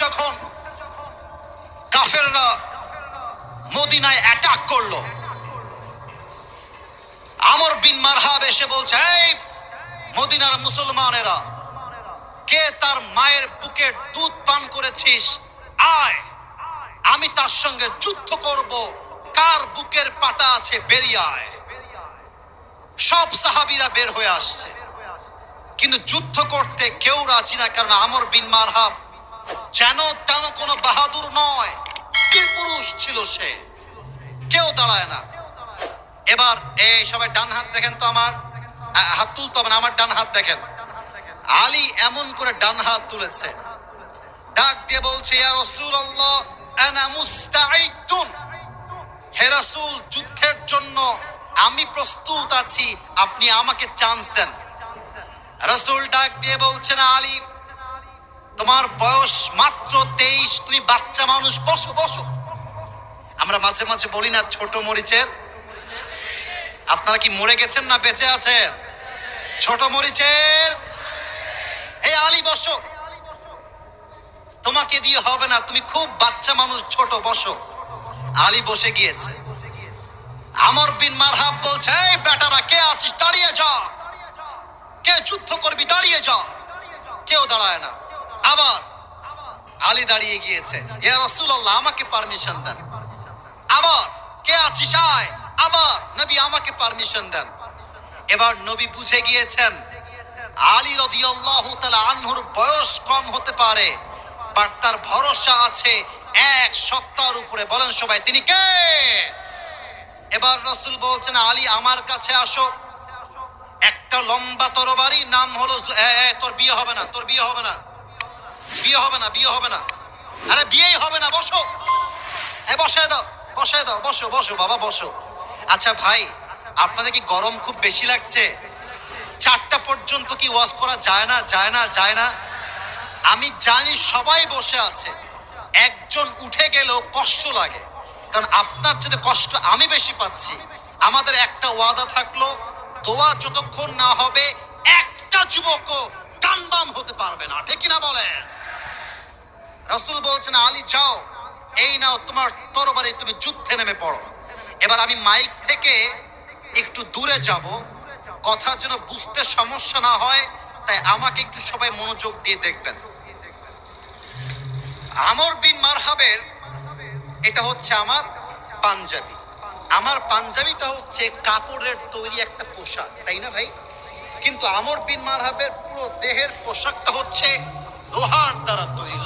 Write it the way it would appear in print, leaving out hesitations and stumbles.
যখন কাফেররা মদিনায় অ্যাটাক করলো, আমর বিন মারহাব এসে বলছে, এই মদিনার মুসলমানেরা, কে তার মায়ের বুকের দুধ পান করেছিস, আয় আমি তার সঙ্গে যুদ্ধ করব, কার বুকের পাটা আছে বেরিয়ে আয়। সব সাহাবীরা বের হয়ে আসছে, কিন্তু যুদ্ধ করতে কেউ রাজি না, কারণ আমর বিন মারহাব যেন তেন কোনো বাহাদুর নয়, বীর পুরুষ ছিল সে, কেউ দাঁড়ায় না। এবার এই সবাই ডান হাত দেখেন তো, আমার হাত তুলতে হবে না, আমার ডান হাত দেখেন। আলী এমন করে ডান হাত তুলেছে, ডাক দিয়ে বলছে, ইয়া রাসূলুল্লাহ আনা মুস্তাঈদুন, হে রাসূল যুদ্ধের জন্য আমি প্রস্তুত আছি, আপনি আমাকে চান্স দেন। রাসূল ডাক দিয়ে বলছেন, আলী তোমার বয়স মাত্র 23, তুমি বাচ্চা মানুষ, বসো বসো। আমরা মাঝে মাঝে বলি না ছোট মরিচের, আপনারা কি মরে গেছেন না বেঁচে আছেন? ছোট মরিচের এই আলী বসো, তোমাকে দিয়ে হবে না, তুমি খুব বাচ্চা মানুষ, ছোট, বসো। আলী বসে গিয়েছে। আমর বিন মারহাব বলছে, এই বেটারা কে আছিস, দাঁড়িয়ে যা, কে যুদ্ধ করবি দাঁড়িয়ে যা। কেউ দাঁড়ায় না। আবার আলী দাঁড়িয়ে গিয়েছে, ইয়া রাসূলুল্লাহ আমাকে পারমিশন দেন। আবার কে আছিস আয়, আবার নবী আমাকে পারমিশন দেন। এবার নবী বুঝে গিয়েছেন আলী রাদিয়াল্লাহু তাআলা আনহুর বয়স কম হতে পারে, বাট তার ভরসা আছে এক সত্তার উপরে। বলেন সবাই, তিনি কে? এবার রাসূল বলছেন, আলী আমার কাছে আসো। একটা লম্বা তরবারি, নাম হলো, তোর বিয়ে হবে না, তোর বিয়ে হবে না, বিয়ে হবে না, বিয়ে হবে না, আরে বিয়েই হবে না, বসো, বসায় দাও, বসায় দাও, বসো বসো বাবা বসো। আচ্ছা ভাই, আপনাদের কি গরম খুব বেশি লাগছে? 4টা পর্যন্ত কি ওয়াজ করা যায় না? যায় না, যায় না। আমি জানি সবাই বসে আছে, একজন উঠে গেলেও কষ্ট লাগে, কারণ আপনার চেয়ে কষ্ট আমি বেশি পাচ্ছি। আমাদের একটা ওয়াদা থাকলো, দোয়া যতক্ষণ না হবে একটা যুবকও কানবাম হতে পারবে না, ঠিক কিনা বলেন? রাসূল বলছেন, আলী যাও, এই নাও তোমার তরবারি, তুমি যুদ্ধে নেমে পড়ো। এবার আমি মাইক থেকে একটু দূরে যাব, কথা যেন বুঝতে সমস্যা না হয়, তাই আমাকে একটু সবাই মনোযোগ দিয়ে দেখবেন। আমর বিন মারহাবের এটা হচ্ছে আমার পাঞ্জাবি, আমার পাঞ্জাবিটা হচ্ছে কাপড়ের তৈরি একটা পোশাক, তাই না ভাই? কিন্তু আমর বিন মারহাবের পুরো দেহের পোশাকটা হচ্ছে লোহার দ্বারা তৈরি।